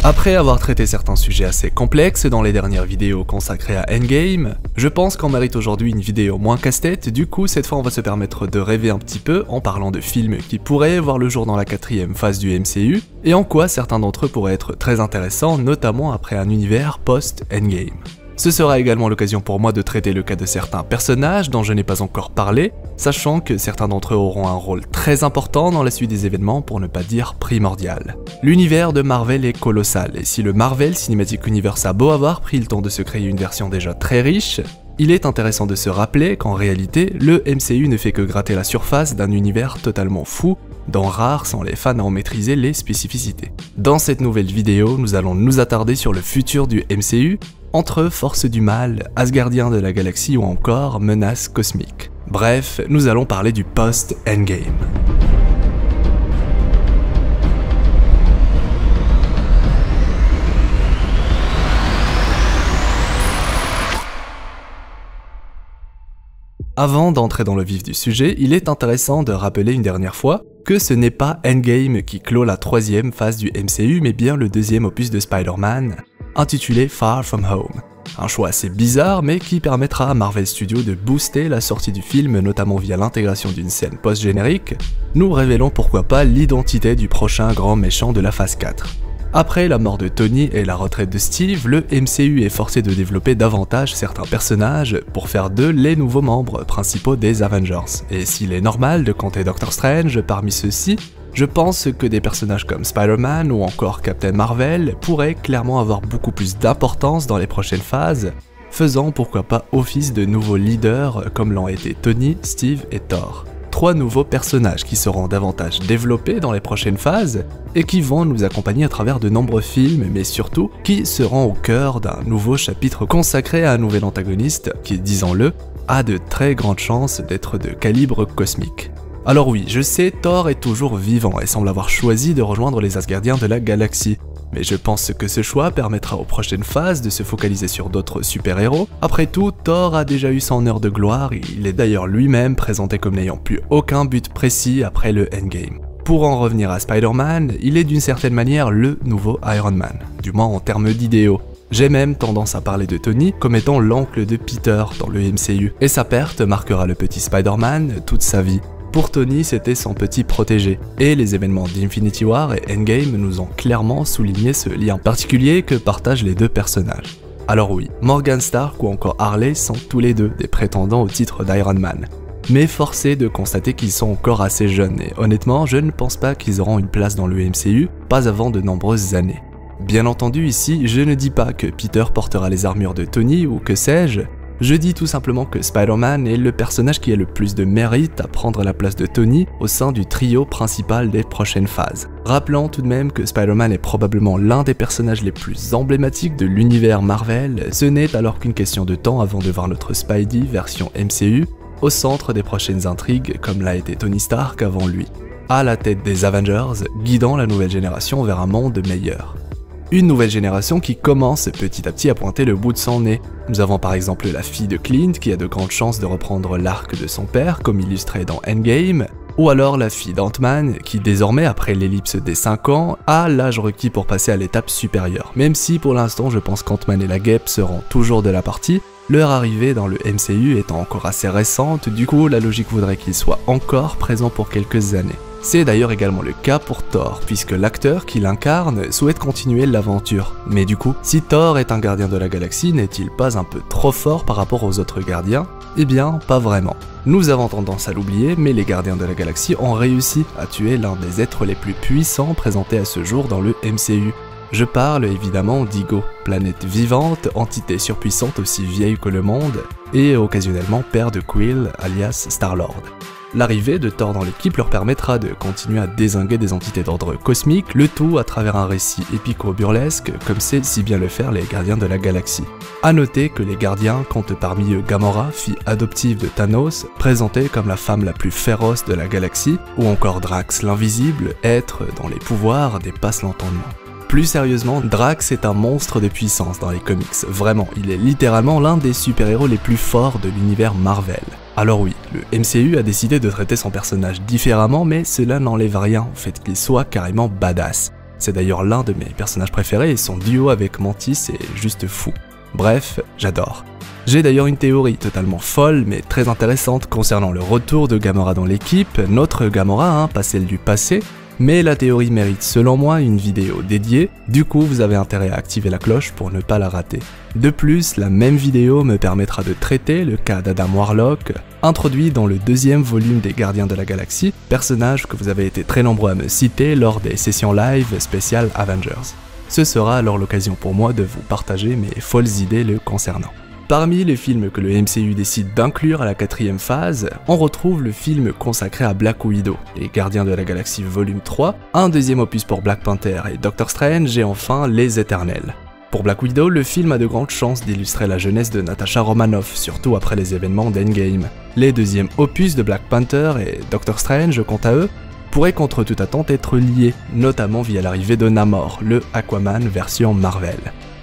Après avoir traité certains sujets assez complexes dans les dernières vidéos consacrées à Endgame, je pense qu'on mérite aujourd'hui une vidéo moins casse-tête. Du coup cette fois on va se permettre de rêver un petit peu en parlant de films qui pourraient voir le jour dans la 4ème phase du MCU, et en quoi certains d'entre eux pourraient être très intéressants, notamment après un univers post-Endgame. Ce sera également l'occasion pour moi de traiter le cas de certains personnages dont je n'ai pas encore parlé, sachant que certains d'entre eux auront un rôle très important dans la suite des événements, pour ne pas dire primordial. L'univers de Marvel est colossal, et si le Marvel Cinematic Universe a beau avoir pris le temps de se créer une version déjà très riche, il est intéressant de se rappeler qu'en réalité, le MCU ne fait que gratter la surface d'un univers totalement fou, dont rares sont les fans à en maîtriser les spécificités. Dans cette nouvelle vidéo, nous allons nous attarder sur le futur du MCU, entre forces du mal, Asgardiens de la galaxie ou encore menaces cosmiques. Bref, nous allons parler du post-Endgame. Avant d'entrer dans le vif du sujet, il est intéressant de rappeler une dernière fois que ce n'est pas Endgame qui clôt la 3ème phase du MCU, mais bien le 2e opus de Spider-Man, intitulé Far From Home. Un choix assez bizarre, mais qui permettra à Marvel Studios de booster la sortie du film, notamment via l'intégration d'une scène post-générique, nous révélons pourquoi pas l'identité du prochain grand méchant de la phase 4. Après la mort de Tony et la retraite de Steve, le MCU est forcé de développer davantage certains personnages pour faire d'eux les nouveaux membres principaux des Avengers. Et s'il est normal de compter Doctor Strange parmi ceux-ci, je pense que des personnages comme Spider-Man ou encore Captain Marvel pourraient clairement avoir beaucoup plus d'importance dans les prochaines phases, faisant pourquoi pas office de nouveaux leaders comme l'ont été Tony, Steve et Thor. 3 nouveaux personnages qui seront davantage développés dans les prochaines phases et qui vont nous accompagner à travers de nombreux films, mais surtout qui seront au cœur d'un nouveau chapitre consacré à un nouvel antagoniste qui, disons-le, a de très grandes chances d'être de calibre cosmique. Alors oui, je sais, Thor est toujours vivant et semble avoir choisi de rejoindre les Asgardiens de la galaxie, mais je pense que ce choix permettra aux prochaines phases de se focaliser sur d'autres super-héros. Après tout, Thor a déjà eu son heure de gloire, et il est d'ailleurs lui-même présenté comme n'ayant plus aucun but précis après le Endgame. Pour en revenir à Spider-Man, il est d'une certaine manière le nouveau Iron Man, du moins en termes d'idéaux. J'ai même tendance à parler de Tony comme étant l'oncle de Peter dans le MCU, et sa perte marquera le petit Spider-Man toute sa vie. Pour Tony, c'était son petit protégé, et les événements d'Infinity War et Endgame nous ont clairement souligné ce lien particulier que partagent les deux personnages. Alors oui, Morgan Stark ou encore Harley sont tous les deux des prétendants au titre d'Iron Man, mais force est de constater qu'ils sont encore assez jeunes, et honnêtement, je ne pense pas qu'ils auront une place dans le MCU, pas avant de nombreuses années. Bien entendu ici, je ne dis pas que Peter portera les armures de Tony ou que sais-je, je dis tout simplement que Spider-Man est le personnage qui a le plus de mérite à prendre la place de Tony au sein du trio principal des prochaines phases. Rappelons tout de même que Spider-Man est probablement l'un des personnages les plus emblématiques de l'univers Marvel, ce n'est alors qu'une question de temps avant de voir notre Spidey version MCU au centre des prochaines intrigues comme l'a été Tony Stark avant lui, à la tête des Avengers, guidant la nouvelle génération vers un monde meilleur. Une nouvelle génération qui commence petit à petit à pointer le bout de son nez. Nous avons par exemple la fille de Clint qui a de grandes chances de reprendre l'arc de son père comme illustré dans Endgame, ou alors la fille d'Ant-Man qui désormais après l'ellipse des 5 ans a l'âge requis pour passer à l'étape supérieure. Même si pour l'instant je pense qu'Ant-Man et la guêpe seront toujours de la partie, leur arrivée dans le MCU étant encore assez récente, du coup la logique voudrait qu'ils soient encore présents pour quelques années. C'est d'ailleurs également le cas pour Thor, puisque l'acteur qui l'incarne souhaite continuer l'aventure. Mais du coup, si Thor est un gardien de la galaxie, n'est-il pas un peu trop fort par rapport aux autres gardiens? Eh bien, pas vraiment. Nous avons tendance à l'oublier, mais les gardiens de la galaxie ont réussi à tuer l'un des êtres les plus puissants présentés à ce jour dans le MCU. Je parle évidemment d'Ego, planète vivante, entité surpuissante aussi vieille que le monde, et occasionnellement père de Quill, alias Star-Lord. L'arrivée de Thor dans l'équipe leur permettra de continuer à dézinguer des entités d'ordre cosmique, le tout à travers un récit épico-burlesque, comme sait si bien le faire les gardiens de la galaxie. A noter que les gardiens comptent parmi eux Gamora, fille adoptive de Thanos, présentée comme la femme la plus féroce de la galaxie, ou encore Drax l'invisible, être dont les pouvoirs dépassent l'entendement. Plus sérieusement, Drax est un monstre de puissance dans les comics, vraiment, il est littéralement l'un des super-héros les plus forts de l'univers Marvel. Alors oui, le MCU a décidé de traiter son personnage différemment, mais cela n'enlève rien au fait qu'il soit carrément badass. C'est d'ailleurs l'un de mes personnages préférés et son duo avec Mantis est juste fou. Bref, j'adore. J'ai d'ailleurs une théorie totalement folle mais très intéressante concernant le retour de Gamora dans l'équipe, notre Gamora, pas celle du passé, mais la théorie mérite selon moi une vidéo dédiée, du coup vous avez intérêt à activer la cloche pour ne pas la rater. De plus, la même vidéo me permettra de traiter le cas d'Adam Warlock, introduit dans le deuxième volume des Gardiens de la Galaxie, personnage que vous avez été très nombreux à me citer lors des sessions live spéciales Avengers. Ce sera alors l'occasion pour moi de vous partager mes folles idées le concernant. Parmi les films que le MCU décide d'inclure à la 4ème phase, on retrouve le film consacré à Black Widow, les Gardiens de la Galaxie volume 3, un deuxième opus pour Black Panther et Doctor Strange et enfin Les Éternels. Pour Black Widow, le film a de grandes chances d'illustrer la jeunesse de Natasha Romanoff, surtout après les événements d'Endgame. Les deuxièmes opus de Black Panther et Doctor Strange, quant à eux, pourraient contre toute attente être liés, notamment via l'arrivée de Namor, le Aquaman version Marvel,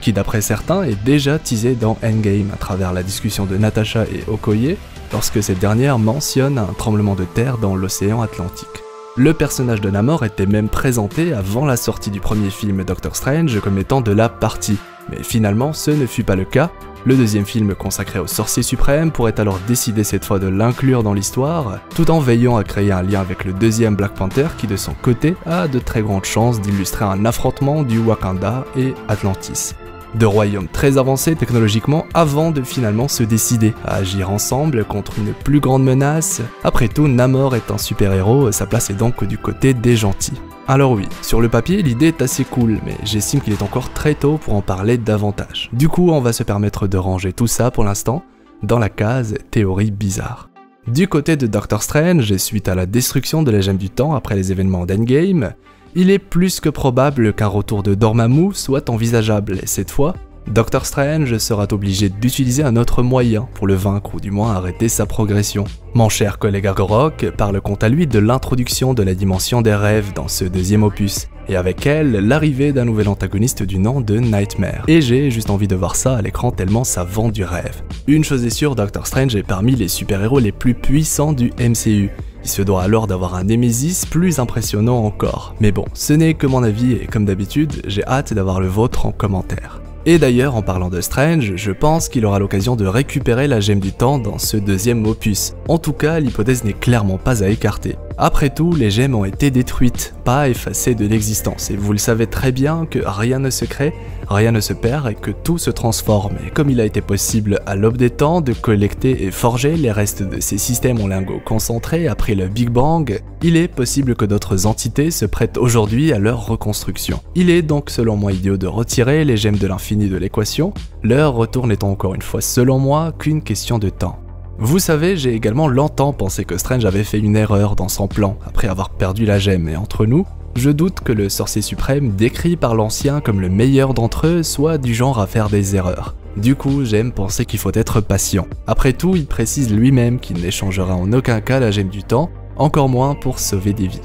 qui d'après certains est déjà teasé dans Endgame à travers la discussion de Natasha et Okoye, lorsque cette dernière mentionne un tremblement de terre dans l'océan Atlantique. Le personnage de Namor était même présenté avant la sortie du premier film Doctor Strange comme étant de la partie, mais finalement ce ne fut pas le cas. Le deuxième film consacré au sorcier suprême pourrait alors décider cette fois de l'inclure dans l'histoire, tout en veillant à créer un lien avec le deuxième Black Panther qui de son côté a de très grandes chances d'illustrer un affrontement du Wakanda et Atlantis. Deux royaumes très avancés technologiquement avant de finalement se décider à agir ensemble contre une plus grande menace. Après tout, Namor est un super-héros, sa place est donc du côté des gentils. Alors oui, sur le papier, l'idée est assez cool, mais j'estime qu'il est encore très tôt pour en parler davantage. Du coup, on va se permettre de ranger tout ça pour l'instant dans la case théorie bizarre. Du côté de Doctor Strange, suite à la destruction de la Gemme du Temps après les événements d'Endgame, il est plus que probable qu'un retour de Dormammu soit envisageable, et cette fois, Doctor Strange sera obligé d'utiliser un autre moyen pour le vaincre ou du moins arrêter sa progression. Mon cher collègue Agorok parle quant à lui de l'introduction de la dimension des rêves dans ce deuxième opus, et avec elle, l'arrivée d'un nouvel antagoniste du nom de Nightmare. Et j'ai juste envie de voir ça à l'écran tellement ça vend du rêve. Une chose est sûre, Doctor Strange est parmi les super-héros les plus puissants du MCU. Il se doit alors d'avoir un Némésis plus impressionnant encore. Mais bon, ce n'est que mon avis et comme d'habitude, j'ai hâte d'avoir le vôtre en commentaire. Et d'ailleurs, en parlant de Strange, je pense qu'il aura l'occasion de récupérer la Gemme du Temps dans ce deuxième opus. En tout cas, l'hypothèse n'est clairement pas à écarter. Après tout, les gemmes ont été détruites, pas effacées de l'existence, et vous le savez très bien que rien ne se crée, rien ne se perd et que tout se transforme. Et comme il a été possible à l'aube des temps de collecter et forger les restes de ces systèmes en lingots concentrés après le Big Bang, il est possible que d'autres entités se prêtent aujourd'hui à leur reconstruction. Il est donc selon moi idiot de retirer les gemmes de l'infini de l'équation, leur retour n'étant encore une fois selon moi qu'une question de temps. Vous savez, j'ai également longtemps pensé que Strange avait fait une erreur dans son plan après avoir perdu la gemme, et entre nous, je doute que le sorcier suprême décrit par l'ancien comme le meilleur d'entre eux soit du genre à faire des erreurs. Du coup, j'aime penser qu'il faut être patient. Après tout, il précise lui-même qu'il n'échangera en aucun cas la gemme du temps, encore moins pour sauver des vies.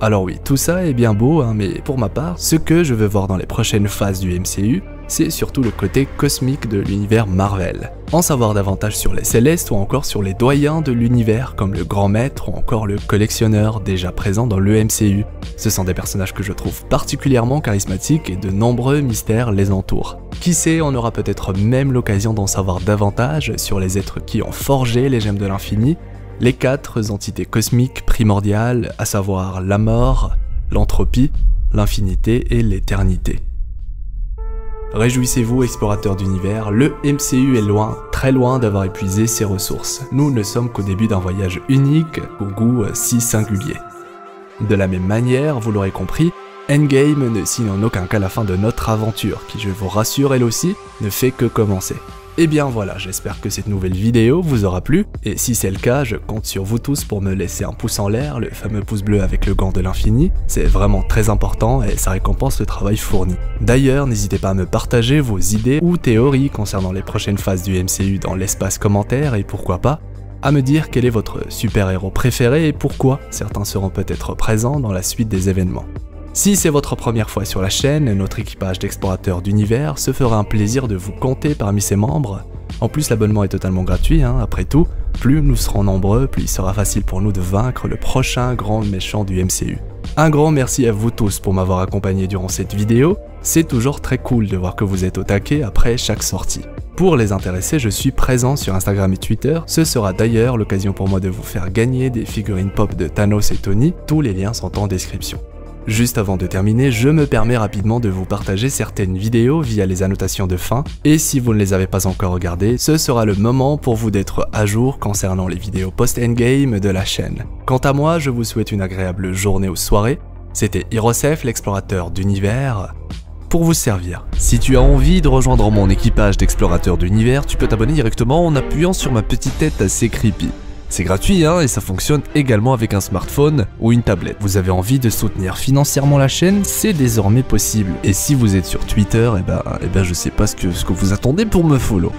Alors oui, tout ça est bien beau, mais pour ma part, ce que je veux voir dans les prochaines phases du MCU, c'est surtout le côté cosmique de l'univers Marvel. En savoir davantage sur les Célestes ou encore sur les doyens de l'univers comme le Grand Maître ou encore le Collectionneur déjà présent dans le MCU. Ce sont des personnages que je trouve particulièrement charismatiques et de nombreux mystères les entourent. Qui sait, on aura peut-être même l'occasion d'en savoir davantage sur les êtres qui ont forgé les gemmes de l'infini, les 4 entités cosmiques primordiales, à savoir la mort, l'entropie, l'infinité et l'éternité. Réjouissez-vous, explorateurs d'univers, le MCU est loin, très loin d'avoir épuisé ses ressources. Nous ne sommes qu'au début d'un voyage unique, au goût si singulier. De la même manière, vous l'aurez compris, Endgame ne signe en aucun cas la fin de notre aventure, qui je vous rassure elle aussi, ne fait que commencer. Et bien voilà, j'espère que cette nouvelle vidéo vous aura plu, et si c'est le cas, je compte sur vous tous pour me laisser un pouce en l'air, le fameux pouce bleu avec le gant de l'infini, c'est vraiment très important et ça récompense le travail fourni. D'ailleurs, n'hésitez pas à me partager vos idées ou théories concernant les prochaines phases du MCU dans l'espace commentaire et pourquoi pas, à me dire quel est votre super-héros préféré et pourquoi certains seront peut-être présents dans la suite des événements. Si c'est votre première fois sur la chaîne, notre équipage d'explorateurs d'univers se fera un plaisir de vous compter parmi ses membres. En plus, l'abonnement est totalement gratuit, après tout, plus nous serons nombreux, plus il sera facile pour nous de vaincre le prochain grand méchant du MCU. Un grand merci à vous tous pour m'avoir accompagné durant cette vidéo, c'est toujours très cool de voir que vous êtes au taquet après chaque sortie. Pour les intéressés, je suis présent sur Instagram et Twitter, ce sera d'ailleurs l'occasion pour moi de vous faire gagner des figurines pop de Thanos et Tony, tous les liens sont en description. Juste avant de terminer, je me permets rapidement de vous partager certaines vidéos via les annotations de fin, et si vous ne les avez pas encore regardées, ce sera le moment pour vous d'être à jour concernant les vidéos post-endgame de la chaîne. Quant à moi, je vous souhaite une agréable journée ou soirée, c'était Hirosef, l'explorateur d'univers, pour vous servir. Si tu as envie de rejoindre mon équipage d'explorateurs d'univers, tu peux t'abonner directement en appuyant sur ma petite tête assez creepy. C'est gratuit hein, et ça fonctionne également avec un smartphone ou une tablette. Vous avez envie de soutenir financièrement la chaîne, c'est désormais possible. Et si vous êtes sur Twitter, je sais pas ce que vous attendez pour me follow.